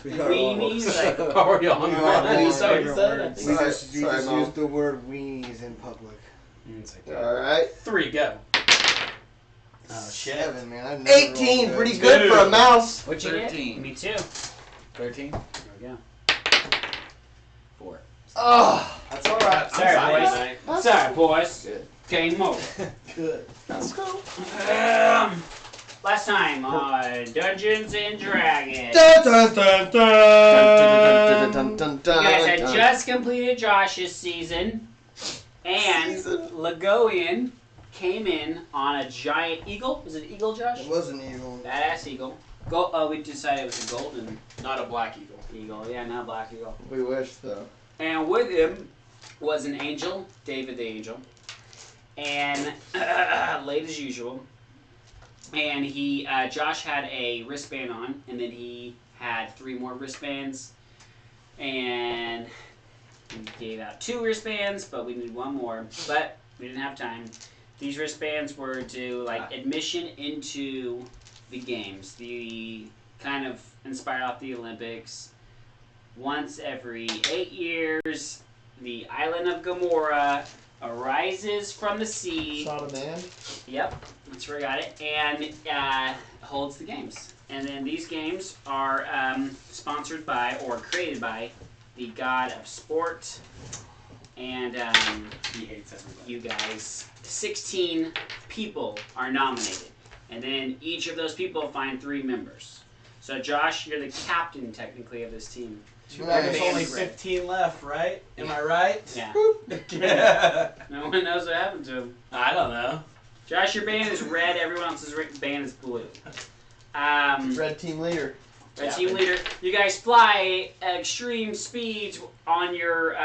Yes, we are Weenies, like, Are we on We are one? on Is that what you favorite said? words. Sorry, We sorry, just Mom. used the word weenies in public. It's okay. Alright. 3, go. Oh, shit. 7, man. I've never 18, rolled pretty good. good for a mouse. what you get? 13. Me too. 13. There we go. 4. Oh, That's alright. Sorry, fine boys. tonight. Sorry, boys. Good. Game over. Good. let's go. Last time on Dungeons and Dragons. Dun, dun, dun, dun. You guys had just completed Josh's season, and Lagoian came in on a giant eagle. Was it an eagle, Josh? It was an eagle. Badass eagle. We decided it was a golden Not a black eagle. eagle. Yeah, not black eagle. We wish, though. And with him was an angel, David the angel, and late as usual. And Josh had a wristband on, and then he had 3 more wristbands, and we gave out 2 wristbands, but we needed 1 more, but we didn't have time. These wristbands were to admission into the games, the kind of inspired off the Olympics. Once every 8 years, the island of Gomorrah arises from the sea. Shot a man. Yep, that's where I got it. And holds the games. And then these games are sponsored by or created by the god of sport. And He hates everybody. you guys, 16 people are nominated. And then each of those people find 3 members. So Josh, you're the captain technically of this team. Nice. There's only 15 left, right? Am I right? Yeah. Yeah. No one knows what happened to him. I don't know. Josh, your band is red. Everyone else's band is blue. Red team leader. Red team leader. You guys fly at extreme speeds on your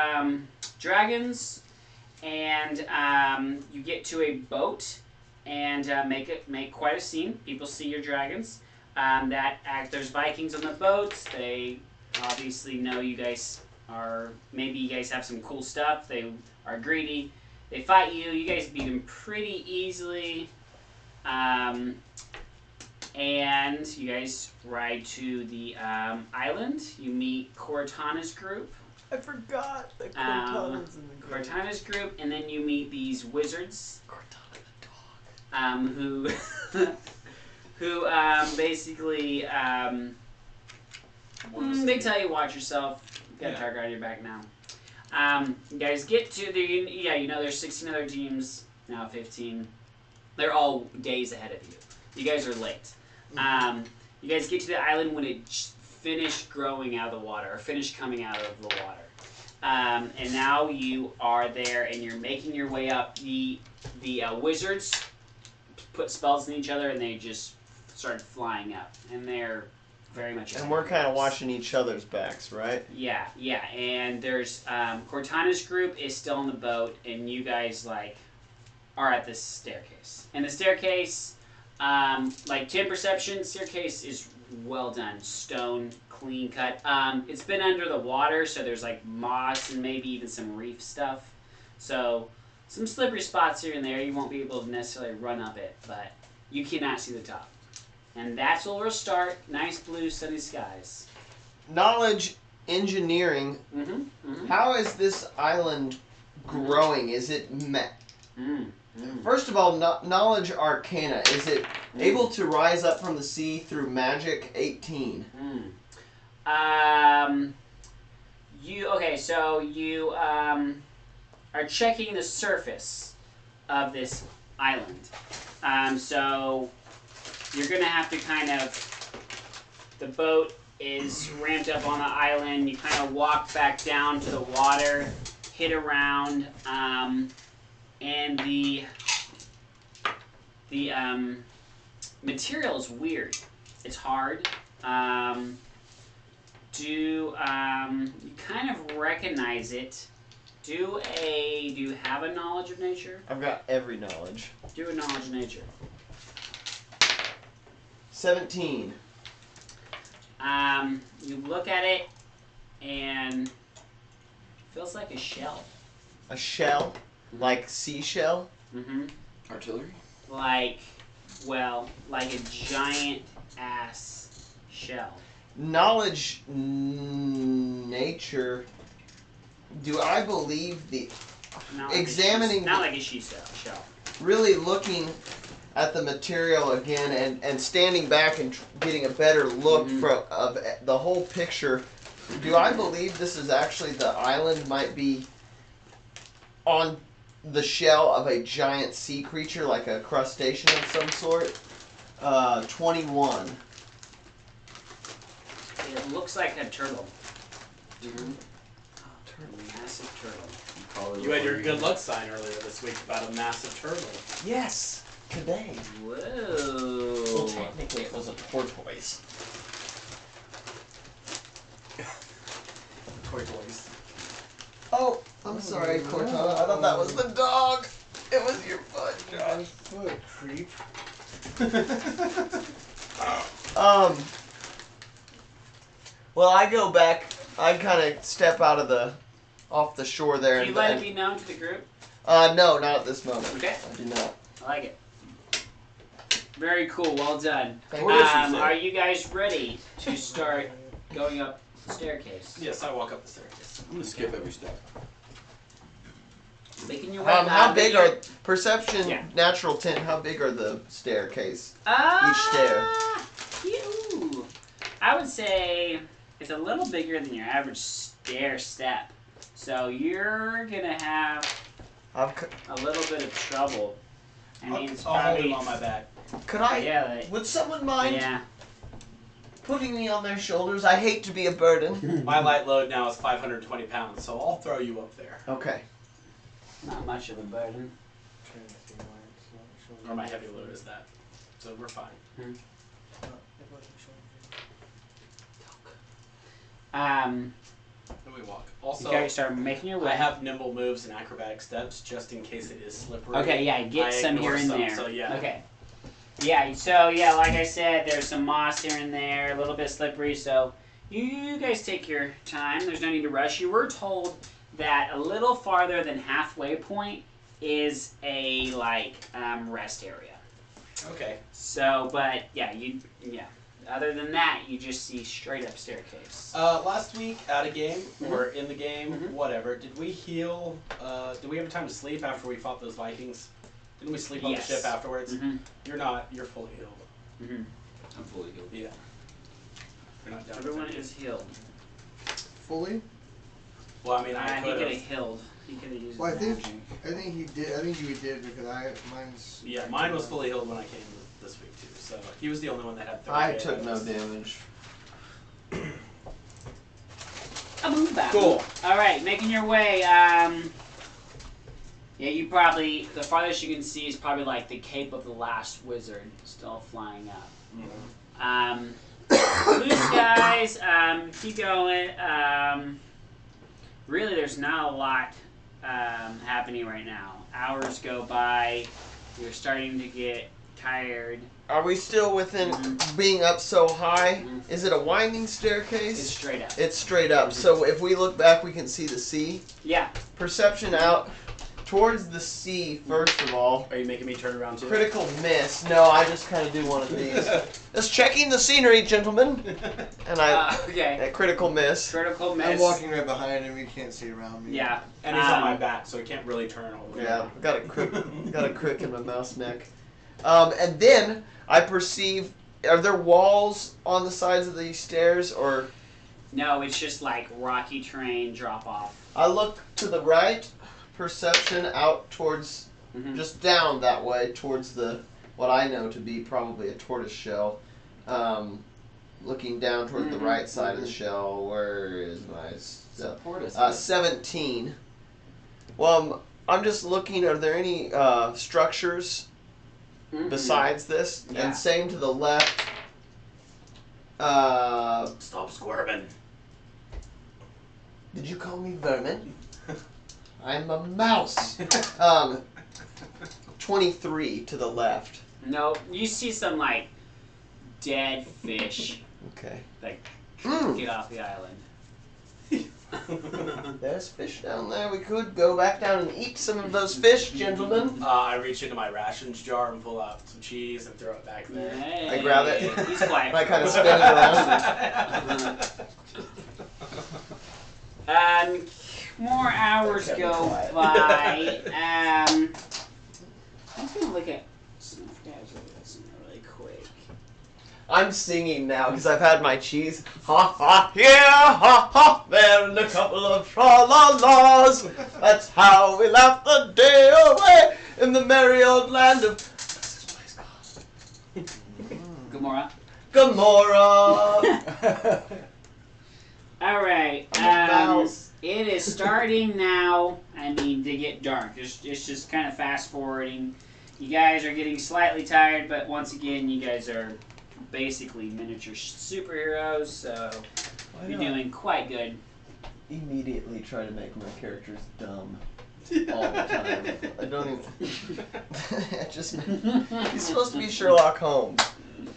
dragons, and you get to a boat and make quite a scene. People see your dragons. There's Vikings on the boats. They obviously know you guys are. Maybe you guys have some cool stuff. They are greedy. They fight you. You guys beat them pretty easily. And you guys ride to the island. You meet Cortana's group. I forgot that Cortana's in the group. Cortana's group, and then you meet these wizards. Cortana the dog. Who basically they tell you watch yourself. You got a target on your back now. You guys get to there's 16 other teams now, 15. They're all days ahead of you. You guys are late. You guys get to the island when it finished growing out of the water, or finished coming out of the water. And now you are there, and you're making your way up. The wizards put spells in each other, and they just start flying up. And they're very much. And we're kind of watching each other's backs, right? Yeah. And there's Cortana's group is still on the boat, and you guys are at this staircase. And the staircase, 10 perception, staircase is well done, stone, clean cut. It's been under the water, so there's moss and maybe even some reef stuff. So some slippery spots here and there. You won't be able to necessarily run up it, but you cannot see the top. And that's where we'll start. Nice blue sunny skies. Knowledge engineering. Mm-hmm. How is this island growing? Is it First of all, knowledge arcana. Is it able to rise up from the sea through magic? 18. So you are checking the surface of this island. So you're gonna have to the boat is ramped up on the island. You kind of walk back down to the water, hit around, and the material is weird. It's hard. You kind of recognize it. Do you have a knowledge of nature? I've got every knowledge. Do a knowledge of nature. 17. You look at it and it feels like a shell. A shell? Like seashell? Mm-hmm. Artillery? Like a giant ass shell. knowledge, nature. Do I believe the examining, not like a she shell. really looking at the material again and standing back and getting a better look of the whole picture? Do I believe this is actually the island might be on the shell of a giant sea creature, like a crustacean of some sort? 21. It looks like a turtle. Turtle. Massive turtle. You had your good luck sign earlier this week about a massive turtle. Yes, today. Well, Whoa. technically it was a tortoise. Tortoise. Oh, I'm sorry, Cortana. I thought that was the dog. It was your foot, Josh. Foot creep. Well, I go back. I kind of step out of off the shore there. Can you let it be known to the group? No, not at this moment. Okay. I do not. I like it. Very cool. Well done. Thank What you. did she say? Are you guys ready to start going up the staircase? Yes, I walk up the staircase. I'm gonna skip every step. Making your way How up. big are perception, Yeah. natural 10? How big are the staircase? Each stair? Ew. I would say it's a little bigger than your average stair step. So you're gonna have a little bit of trouble. I mean, it's I'll hold probably him on my back. Could I? yeah, Would someone mind yeah. putting me on their shoulders? I hate to be a burden. My light load now is 520 pounds, so I'll throw you up there. Okay. Not much of a burden. Or my heavy load is that. So we're fine. Then we walk. Also, you gotta start making your way. I have nimble moves and acrobatic steps just in case it is slippery. Okay, yeah, get I some ignore here and some, there. so yeah. Okay. Yeah, so yeah, like I said, there's some moss here and there, a little bit slippery, so you guys take your time. There's no need to rush. You were told that a little farther than halfway point is a rest area. Okay. So, but yeah, other than that, you just see straight up staircase. Last week at a game or in the game, Mhm. whatever, did we heal? Did we have time to sleep after we fought those Vikings? Didn't we sleep on Yes. the ship afterwards? Mm-hmm. You're not. You're fully healed. Mm-hmm. I'm fully healed. Yeah. You're not done. Everyone with it. is healed. Fully? Well, I mean, I He could could have have. healed. He could have used Well, I his think- magic. I think he did. I think you did because mine's. Yeah, mine was fully healed when I came this week too. So he was the only one that had 30 I days. took no damage. A move back. Cool. All right, making your way. Yeah, you probably the farthest you can see is probably like the Cape of the Last Wizard, still flying up. Blue skies. Keep going. Really, there's not a lot happening right now. Hours go by. You're starting to get tired. Are we still within being up so high? Is it a winding staircase? It's straight up. It's straight up. So if we look back, we can see the sea. Yeah. Perception out towards the sea, first of all. Are you making me turn around too? Critical miss. No, I just kind of do one of these. Just checking the scenery, gentlemen. And Okay. a critical miss. Critical miss. I'm walking right behind him. You can't see around me. Yeah. And he's on my back, so he can't really turn all the way. Yeah, got a crick in my mouse neck. And then I perceive. Are there walls on the sides of these stairs, or? No, it's just like rocky terrain drop off. I look to the right. Perception out towards, just down that way towards the what I know to be probably a tortoise shell. Looking down toward the right side of the shell. Where is my stuff? 17. Well, I'm just looking. Are there any structures besides this? Yeah. And same to the left. Stop squirming. Did you call me vermin? I'm a mouse. 23 to the left. No, you see some like dead fish Okay. like Mm. get off the island. There's fish down there. We could go back down and eat some of those fish, gentlemen. I reach into my rations jar and pull out some cheese and throw it back there. Hey, I grab it. He's quiet. I kind of spin it around. More hours go by. I'm gonna look at some guys really quick. I'm singing now because I've had my cheese. Ha ha here, ha ha there, and a couple of tra-la-las. That's how we laugh the day away in the merry old land of Gamora. Gamora. All right. Mouse. It is starting now. I mean, to get dark. It's just kind of fast forwarding. You guys are getting slightly tired, but once again, you guys are basically miniature superheroes, so you're doing quite good. Immediately try to make my characters dumb all the time. I don't even. He's supposed to be Sherlock Holmes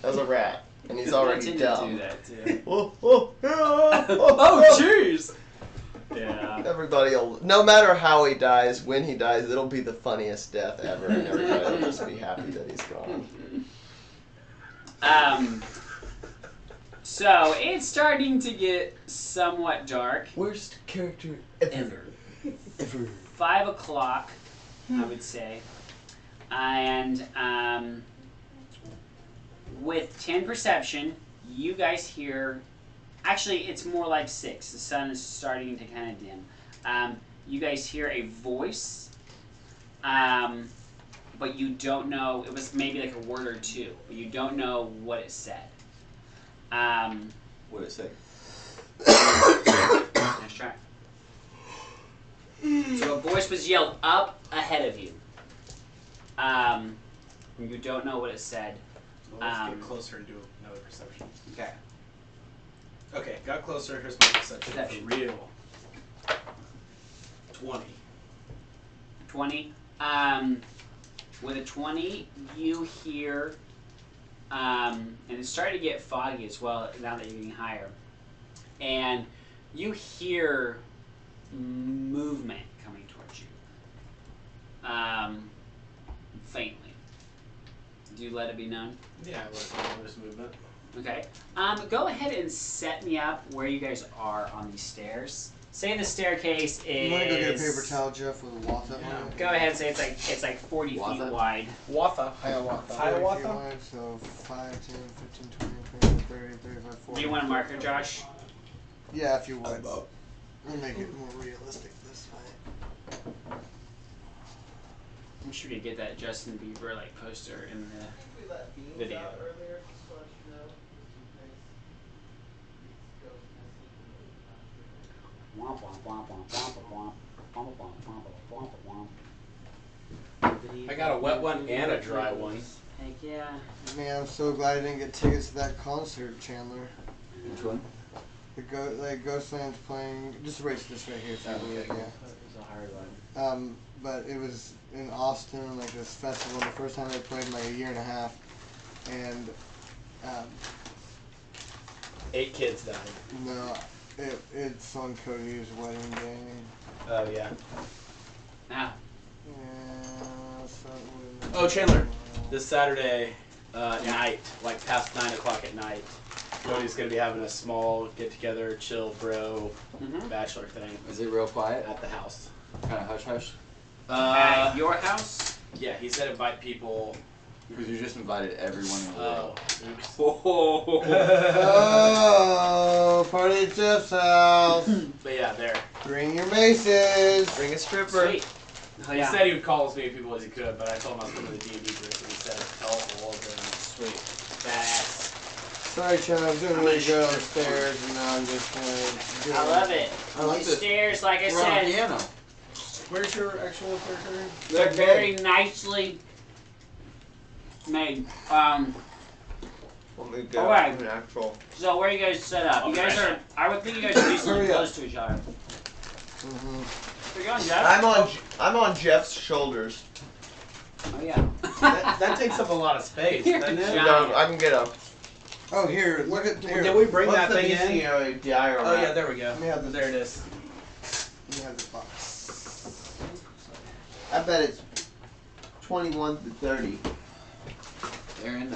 as a rat, and he's already dumb. Do that too. Oh, jeez. Yeah. Everybody will, no matter how he dies, when he dies, it'll be the funniest death ever, and everybody will just be happy that he's gone. So it's starting to get somewhat dark. Worst character ever. 5 o'clock, I would say. And with 10 perception, you guys hear. Actually, it's more like 6. The sun is starting to kind of dim. You guys hear a voice, but you don't know. It was maybe like a word or two, but you don't know what it said. What did it say? Nice try. So a voice was yelled up ahead of you. You don't know what it said. Well, let's get closer and do another perception. Okay. Okay, got closer. Here's my perception. Perception. For real. 20. 20. With a 20, you hear, and it's starting to get foggy as well now that you're getting higher. And you hear movement coming towards you. Faintly. Do you let it be known? Yeah, there's movement. Okay. Go ahead and set me up where you guys are on these stairs. Say the staircase is. You want to go get a paper towel, Jeff, with a Watha on it? Go ahead and say it's like 40 feet wide. Watha. Hiawatha. 40 feet wide, so 5, 10, 15, 20, 30, 35, 40. Do you want a marker, Josh? Yeah, if you would. We'll make it more realistic this way. I'm sure you get that Justin Bieber like poster in the video. I got a wet one and a dry one. Heck yeah. Man, I'm so glad I didn't get tickets to that concert, Chandler. Which one? The Ghostland's playing. Just erase this right here. If you would, yeah. It's a hard one. But it was in Austin, like this festival. The first time they played in like a year and a half, and 8 kids died. no, it's on Cody's wedding day. Oh, yeah. Now. Yeah. So Oh, Chandler. This Saturday night, like past 9 o'clock at night, Cody's going to be having a small get-together, chill, bro, bachelor thing. Is it real quiet? At the house. Kind of hush-hush? At your house? Yeah, he said invite people. Because you just invited everyone in the world. Oops. Oh, party at Jeff's house. But yeah, there. Bring your maces. Bring a stripper. Sweet. Oh, He yeah. said he would call as many people as he could, but I told him I was going to the D&D group, and he said tell all of them. Sweet. Badass. Sorry, Chad, I was doing really good on the stairs, and now I'm just I love it. I like These this. stairs, like I We're on said, piano. Where's your actual character? they're very nicely made. Let me get Alright. an actual. So where are you guys set up? You guys are. I would think you guys are decently Hurry up. close to each other. Where you going, Jeff? I'm on Jeff's shoulders. Oh yeah. That takes up a lot of space, doesn't it? Yeah. No, I can get a. Oh, here, look at here. Did we bring What's that the thing in? diagram? Oh yeah, there we go. Let me have this. There it is. You have the box. I bet it's 21 to 30. Aaron,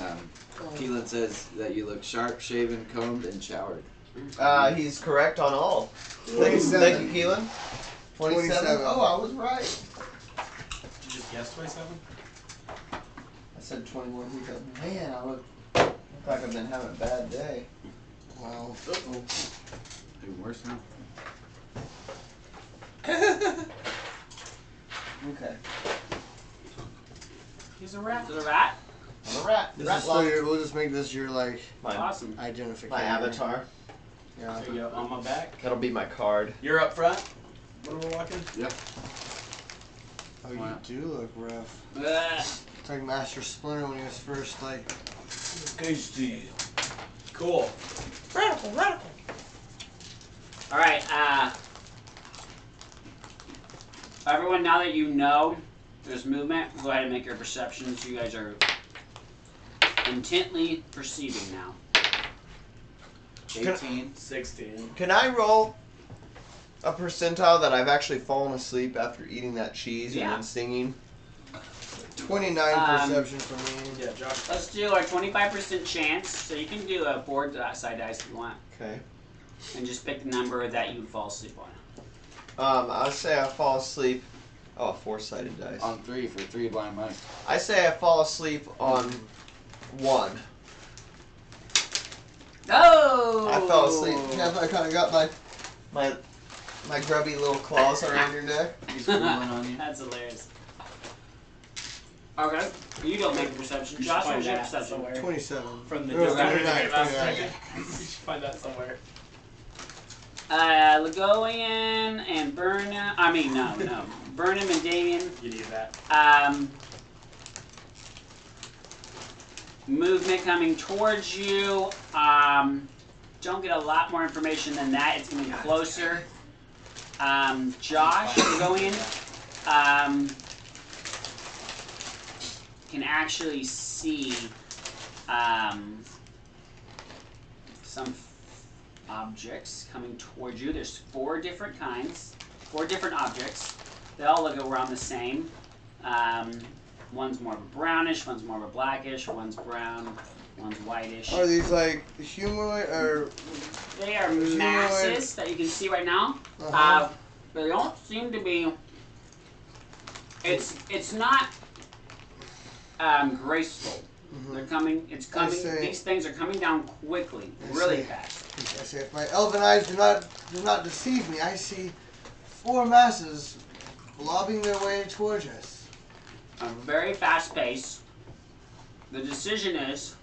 Keelan says that you look sharp, shaven, combed, and showered. He's correct on all. Thank you, Keelan. 27. Oh, I was right. Did you just guess 27? I said 21. He goes, man, I look like I've been having a bad day. Wow. Even worse now. Okay. He's a rat. He's a rat. I'm a rat. This Rat is lock. we'll just make this your like Awesome. identification. My avatar. Yeah. There you go, on my back. That'll be my card. You're up front when we're walking? Yep. Oh, you do look rough. Ugh. It's like Master Splinter when he was first like. Cool. Radical. All right. Everyone, now that you know there's movement, go ahead and make your perceptions. You guys are intently perceiving now. 18. 16. Can I roll a percentile that I've actually fallen asleep after eating that cheese and then singing? 29 perception for me. Yeah, Josh. Let's do our 25% chance. So you can do a board side dice if you want, Okay. and just pick the number that you fall asleep on. I'll say I fall asleep. Oh, a four-sided dice. On 3 for 3 blind mice. I say I fall asleep on 1. Oh! I fell asleep. Yeah, I kind of got my grubby little claws around your neck. He's pulling on you. That's hilarious. Okay, you don't make a perception. Josh, what's your perception? somewhere. 27. From the Oh, discount 29, last 29. second. You should find that somewhere. Ligolian and Burnham. I mean, no. Burnham and Damien. You need that. Movement coming towards you. Don't get a lot more information than that. It's going to be closer. Josh, Ligolian, can actually see some objects coming towards you. There's 4 different kinds, 4 different objects. They all look around the same. One's more of a brownish, one's more of a blackish, one's brown, one's whitish. Are these like humanoid or? They are humanoid? masses that you can see right now. Uh-huh. They don't seem to be. It's not graceful. Mhm. They're coming. It's coming. say- These things are coming down quickly, I really say- fast. I say, if my elven eyes do not deceive me, I see 4 masses lobbing their way towards us. A very fast pace. The decision is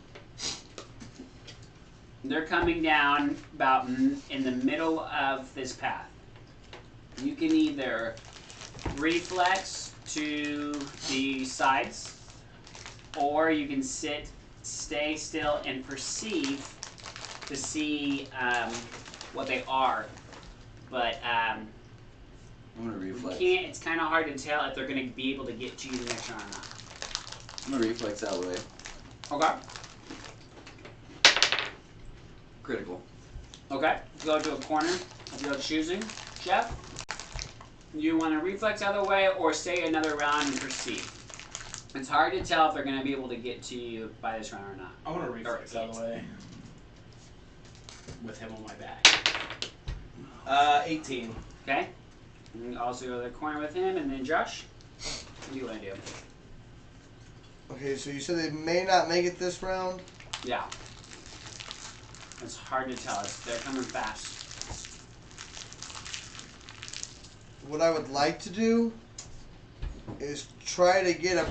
they're coming down about in the middle of this path. You can either reflex to the sides, or you can stay still and perceive to see what they are. But I'm gonna reflex. it's kind of hard to tell if they're going to be able to get to you the next round or not. I'm gonna reflex that way. Okay. Critical. Okay. Go to a corner of your choosing. Jeff, you want to reflex out of the way or stay another round and perceive? It's hard to tell if they're going to be able to get to you by this round or not. I want to reflex Or out of the eight. way. With him on my back. 18. Okay. And you also go to the corner with him, and then Josh, what do you want to do? Okay, so you said they may not make it this round. Yeah. It's hard to tell. They're coming fast. What I would like to do is try to get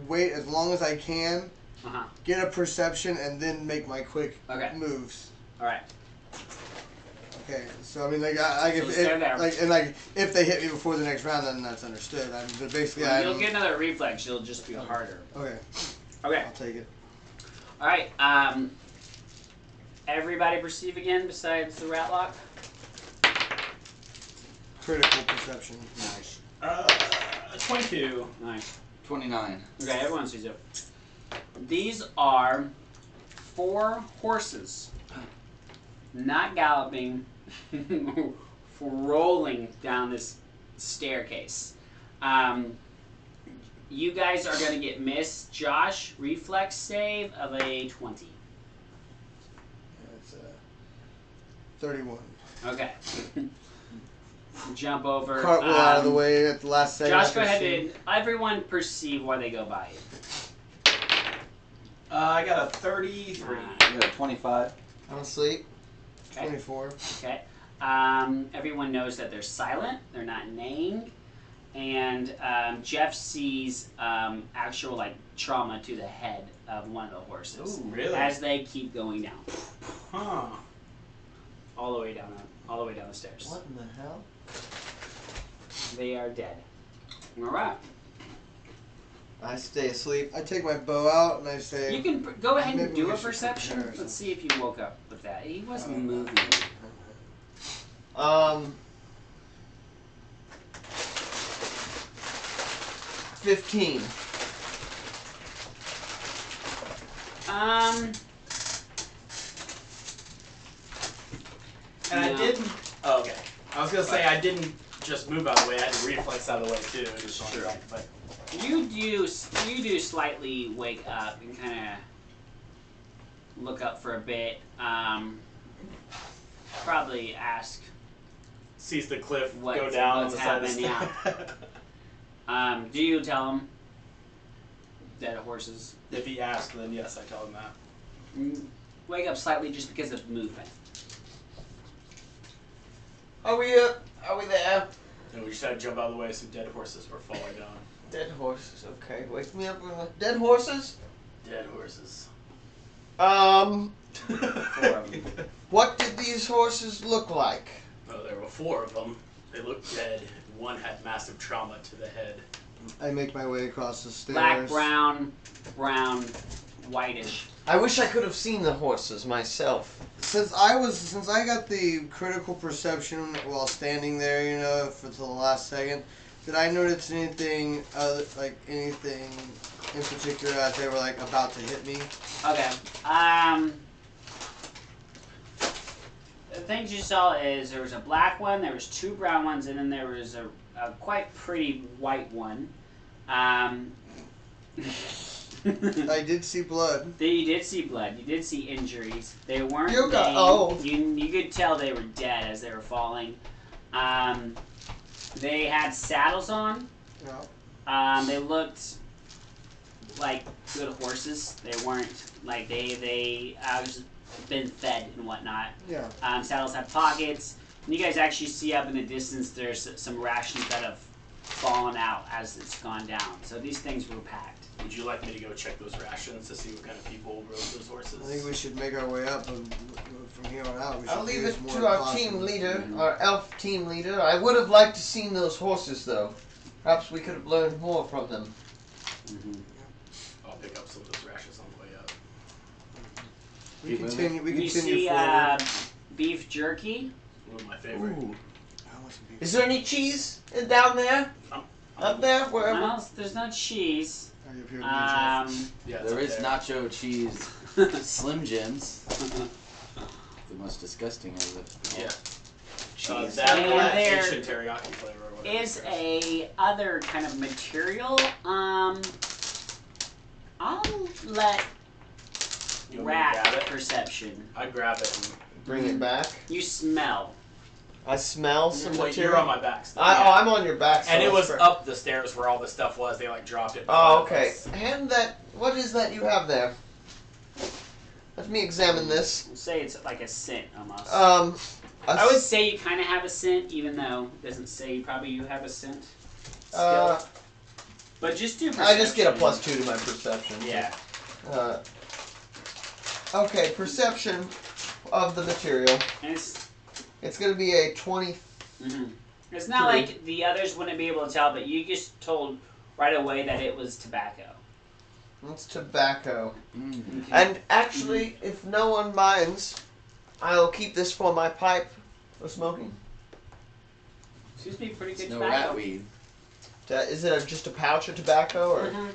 wait as long as I can, Uh-huh. get a perception, and then make my quick Okay. moves. All right. Okay, so I mean, if stay there. if they hit me before the next round, then that's understood. But basically, When you'll get another reflex. It'll just be harder. Okay, Okay. I'll take it. All right. Everybody perceive again besides the rat lock. Critical perception. Nice. 22. Nice. 29. Okay, everyone sees it. These are 4 horses, not galloping, down this staircase. You guys are going to get missed. Josh, reflex save of a 20. That's 31. Okay. Jump over. Cartwheel out of the way at the last second. Josh, go ahead and everyone perceive why they go by you. I got a 33. I got a 25. I'm asleep. Okay. 24. Okay. Everyone knows that they're silent. They're not named. And Jeff sees actual trauma to the head of one of the horses. Ooh, really? As they keep going down, Huh. all the way down the stairs. What in the hell? They are dead. All right. I stay asleep. I take my bow out and I say, You can go ahead and Maybe do we a should perception. prepare Let's see if you woke up with that. He wasn't moving. 15. And I No. didn't. Oh, okay. I was gonna say I didn't just move out of the way. I had to reflex out of the way too. It was Sure. right, but You do slightly wake up and kind of look up for a bit. Probably ask. sees the cliff go What's- down on what's the side of the happening, stairs. Do you tell him dead horses? If he asks, then yes, I tell him that. Wake up slightly just because of movement. Are we there? And we just had to jump out of the way. Some dead horses were falling down. Dead horses. Okay, wake me up. Dead horses. Dead horses. Four of them. What did these horses look like? Oh, there were 4 of them. They looked dead. One had massive trauma to the head. I make my way across the stairs. Black, brown, whitish. I wish I could have seen the horses myself. Since I got the critical perception while standing there, for till the last second, did I notice anything anything in particular as they were about to hit me? Okay. The things you saw is there was a black one, there was 2 brown ones, and then there was a quite pretty white one. I did see blood. You did see blood. You did see injuries. They weren't. You got- named. oh. You could tell they were dead as they were falling. They had saddles on. Yeah. They looked like good horses. They weren't like they just been fed and whatnot. Yeah. Saddles had pockets. And you guys actually see up in the distance there's some rations that have fallen out as it's gone down. So these things were packed. Would you like me to go check those rations to see what kind of people rode those horses? I think we should make our way up, and from here on out, we should I'll leave use it more to our caution. team leader, our elf team leader. I would have liked to seen those horses, though. Perhaps we could have learned more from them. I'll pick up some of those rations on the way up. We continue You see forward. beef jerky. One of my favorite. Ooh. I want some beef. Is there any cheese down there? Up there? Wherever? Well, there's no cheese. Are you up here, Jeff? Yeah, it's There up is there. nacho cheese Slim Jims. The most disgusting of it. Yeah. Cheese. That And or that there ancient teriyaki flavor or whatever. Is a other kind of material. I'll let You want me to rat grab it? perception. I grab it and Bring it back. You smell. I smell some Wait, material. you're on my back still. I'm on your back. So And it was that's up the stairs where all the stuff was. They dropped it. Oh, okay. Hand that. What is that you have there? Let me examine this. We'll say it's like a scent almost. I I would say you kind of have a scent, even though it doesn't say probably you have a scent. Uh, Skill. But just do perception. I just get a +2 to my perception. Yeah. Okay, perception of the material. And it's It's going to be a 20. It's not 3. like the others wouldn't be able to tell, but you just told right away that it was tobacco. It's tobacco. Mm. And actually, if no one minds, I'll keep this for my pipe for smoking. Seems to be pretty good It's no tobacco. rat weed. Is it just a pouch of tobacco? Or? Mhm.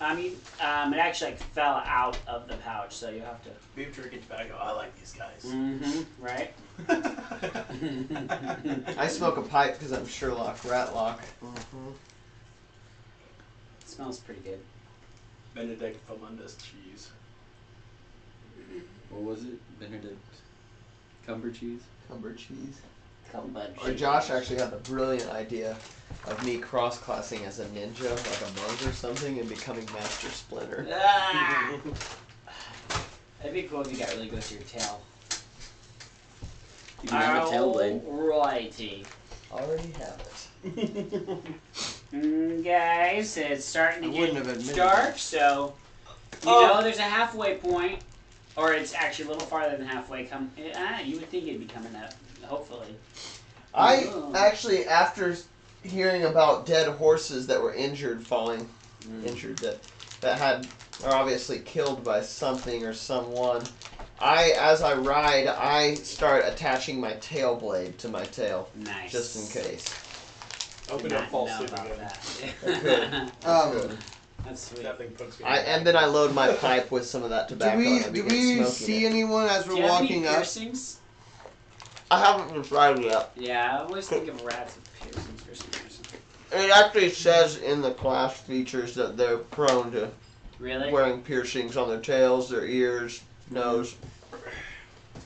It actually like fell out of the pouch, so you have to. Be sure to get your bag. Oh, I like these guys. Mm-hmm. Right. I smoke a pipe because I'm Sherlock Ratlock. Mm-hmm. It smells pretty good. Benedict Famundus cheese. What was it? Benedict Cumber cheese? Cumber cheese. Cumber Or Josh actually had the brilliant idea of me cross-classing as a ninja, like a monk or something, and becoming Master Splinter. Ah! That'd be cool if you got really close to your tail. You can have a tail blade. Alrighty. Already have it. Guys, it's starting to I wouldn't get have admitted dark, that. so you know there's a halfway point, or it's actually a little farther than halfway. You would think it'd be coming up, hopefully. I actually, after hearing about dead horses that were injured, that are obviously killed by something or someone, as I ride, I start attaching my tail blade to my tail, Nice. just in case. Hope we Did don't not fall know asleep about again. that. Good. That's sweet. That thing pokes me. And then I load my pipe with some of that tobacco. and I Do begin we smoking see it. anyone as Do we're you have any walking up? piercings? I haven't decided yet. Yeah, I always think of rats with piercings for some reason. It actually says in the class features that they're prone to Really? wearing piercings on their tails, their ears, nose.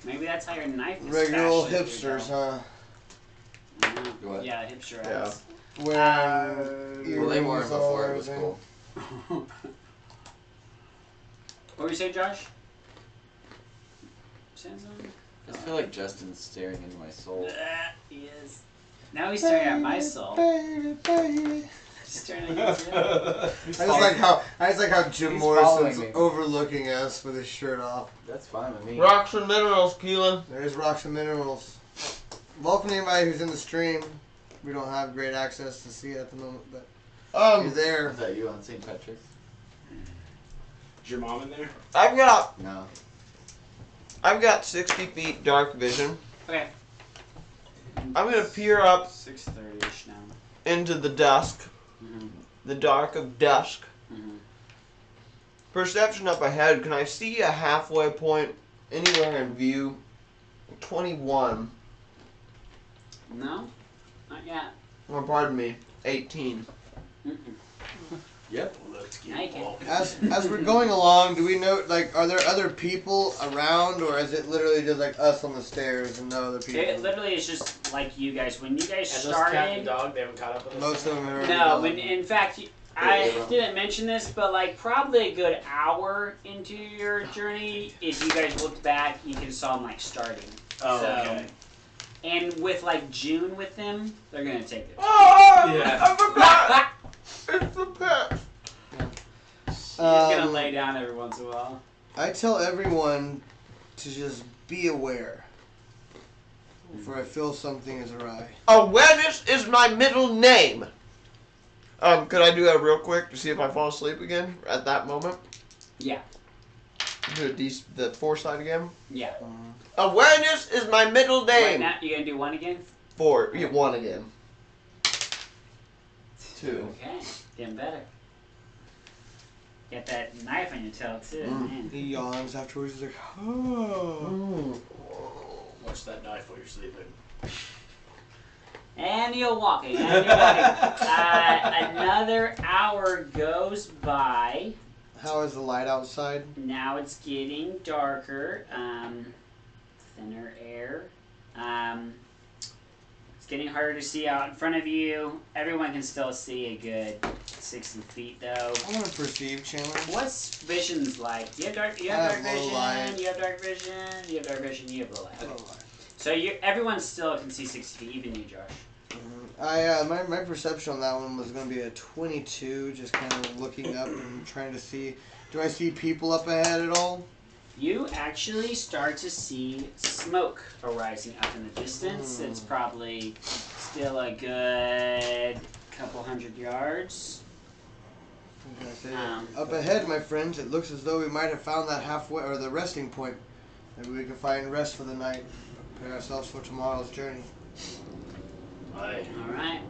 Maybe that's how your knife is Regular old fashioned through hipsters, your huh? belt. What? Yeah, hipster Yeah. rats. Wearing Well, they wore them earrings before and it was everything. cool. What were you saying, Josh? Saying something? I feel like Justin's staring into my soul. He is. Now he's staring at my soul. Baby, baby. He's staring at you too. I just like how Jim He's Morrison's following me. overlooking us with his shirt off. That's fine with me. Rocks and minerals, Keelan. There's Rocks and Minerals. Welcome to anybody who's in the stream. We don't have great access to see it at the moment, but you're there. Is that you on St. Patrick's? Is your mom in there? I've got No. 60 feet dark vision. Okay. I'm gonna peer up 6:30ish now. into the dusk, the dark of dusk. Mm-hmm. Perception up ahead. Can I see a halfway point anywhere in view? 21. No, not yet. Oh, pardon me. 18. Mm-mm. Yep. Let's Now you get can. walking. As we're going along, do we know, like, are there other people around, or is it literally just like us on the stairs and no other people? It literally is just like you guys. When you guys And those cat and started, dog, they haven't caught up with us. Most of them are. no. When in fact, I didn't mention this, but like probably a good hour into your journey, if you guys looked back, you could have saw them like starting. Oh, So, okay. And with like June with them, they're gonna take it. Oh, Yeah. I forgot. It's the pet. He's gonna lay down every once in a while. I tell everyone to just be aware, for I feel something is awry. Awareness is my middle name. Could I do that real quick to see if I fall asleep again at that moment? Yeah. Do the foresight again. Yeah. Awareness is my middle Right name. now, you gonna do one again? 4. You 1 again. 2. Okay, getting better. Got that knife on your tail too. Man. He yawns afterwards. He's like, oh. Watch that knife while you're sleeping. And you're walking. And you're walking. Another hour goes by. How is the light outside? Now it's getting darker. Thinner air. It's getting harder to see out in front of you. Everyone can still see a good 60 feet though. I want to perceive challenge. What's vision's like? You have dark. You I have have dark low vision. light. You have dark vision. You have dark vision. You have low light. Okay. Low light. So everyone still can see 60 feet, even you, Josh. My perception on that one was going to be a 22, just kind of looking up and trying to see. Do I see people up ahead at all? You actually start to see smoke arising up in the distance. It's probably still a good couple hundred yards. I'm gonna say up ahead, my friends, it looks as though we might have found that halfway, or the resting point. Maybe we can find rest for the night, prepare ourselves for tomorrow's journey. Aye. All right.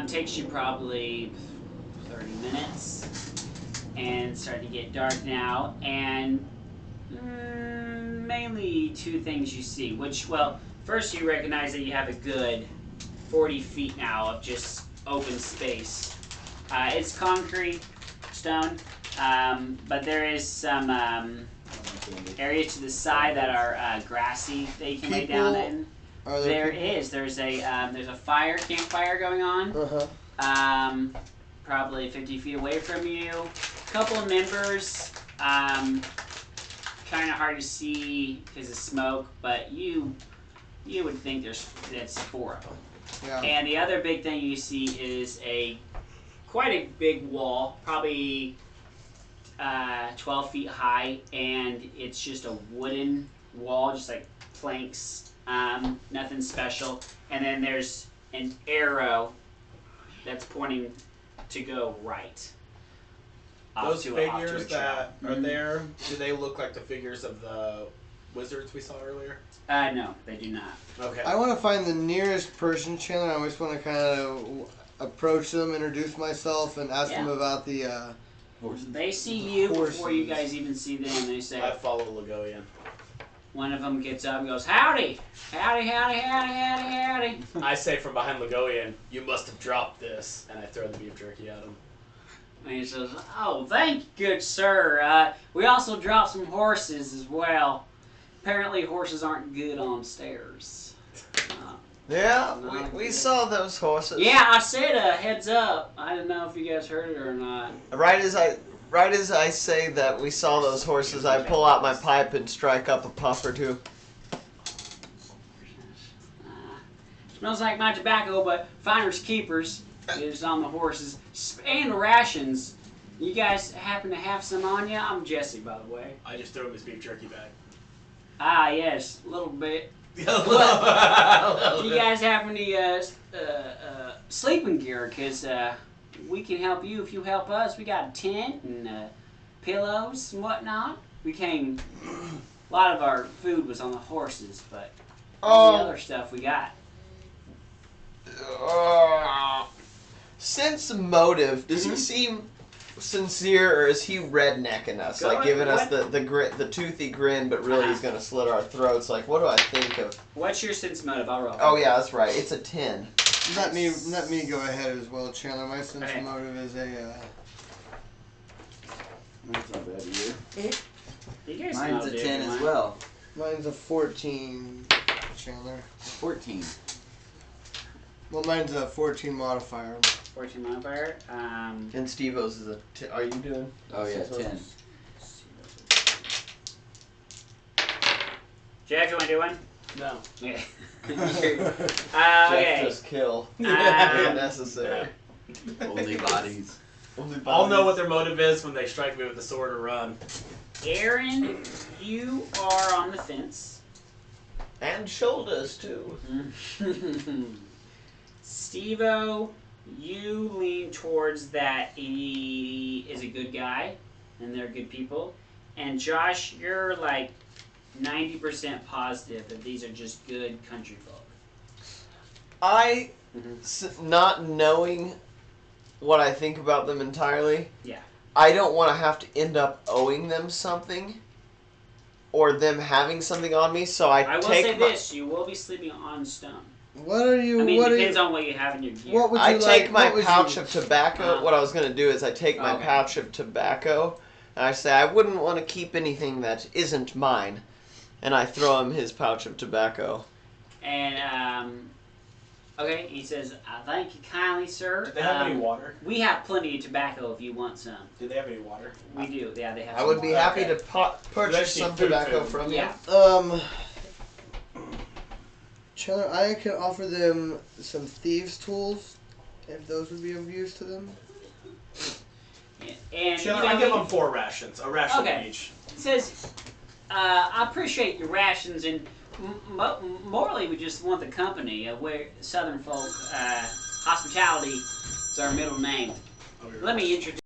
Takes you probably 30 minutes. and it's starting to get dark now, and mainly two things you see, which, well, first you recognize that you have a good 40 feet now of just open space. It's concrete, stone, but there is some areas to the side that are grassy that you can lay down in. There's a campfire going on. Probably 50 feet away from you. A couple of members, kind of hard to see because of smoke, but you would think that's 4 of them. Yeah. And the other big thing you see is quite a big wall, probably 12 feet high, and it's just a wooden wall, just like planks, nothing special. And then there's an arrow that's pointing to go right. Those figures that are there, do they look like the figures of the wizards we saw earlier? No, they do not. Okay. I want to find the nearest person, Chandler. I always want to kind of approach them, introduce myself, and ask them about the horses. They see you before you guys even see them. They say, I follow Lagosian. One of them gets up and goes, "Howdy! Howdy, howdy, howdy, howdy, howdy." I say from behind Lagosian, "You must have dropped this," and I throw the beef jerky at him. And he says, "Oh, thank you, good sir. We also dropped some horses as well. Apparently horses aren't good on stairs." Yeah, we saw those horses. Yeah, I said heads up. I didn't know if you guys heard it or not. Right as I say that we saw those horses, I pull out my pipe and strike up a puff or two. Smells like my tobacco, but finders keepers is on the horses. And the rations. You guys happen to have some on you? I'm Jesse, by the way. I just threw him his beef jerky bag. Ah, yes, a little bit. Do you guys have any sleeping gear? Because we can help you if you help us. We got a tent and pillows and whatnot. A lot of our food was on the horses, but all the other stuff we got. Sense of motive. Does he seem sincere, or is he rednecking us? Giving us the toothy grin, but really he's going to slit our throats. Like, what do I think of? What's your sense of motive? I'll roll. Oh, yeah, that's right. It's a 10. Let me go ahead as well, Chandler. My sense of motive is a... That's not bad either. You guys Mine's know, a 10 as well. Mine's a 14, Chandler. 14. Well, mine's a 14 modifier. 14 modifier. And Steve-O's is a... Are you doing? Oh, yeah, 10. Jeff, you want to do one? No. Okay. Jeff just kill. Unnecessary. Only bodies. I'll know what their motive is when they strike me with the sword or run. Aaron, you are on the fence. And shoulders, too. Steve-O, you lean towards that he is a good guy, and they're good people. And Josh, you're like 90% positive that these are just good country folk. Not knowing what I think about them entirely, yeah, I don't want to have to end up owing them something, or them having something on me, so I will take say this, you will be sleeping on stone. What are you... I mean, it depends on what you have in your gear. What would you I like? take my What would pouch you- of tobacco. What I was going to do is I take my pouch of tobacco, and I say, I wouldn't want to keep anything that isn't mine. And I throw him his pouch of tobacco. And, okay, he says, thank you kindly, sir. Do they have any water? We have plenty of tobacco if you want some. Do they have any water? We do, yeah, they have I some would be water. happy to purchase some tobacco from you. Yeah. Chandler, I could offer them some thieves' tools, if those would be of use to them. And Chandler, I give them 4 rations. A ration each. It says, I appreciate your rations, and morally we just want the company. Where Southern folk, hospitality is our middle name. Let me introduce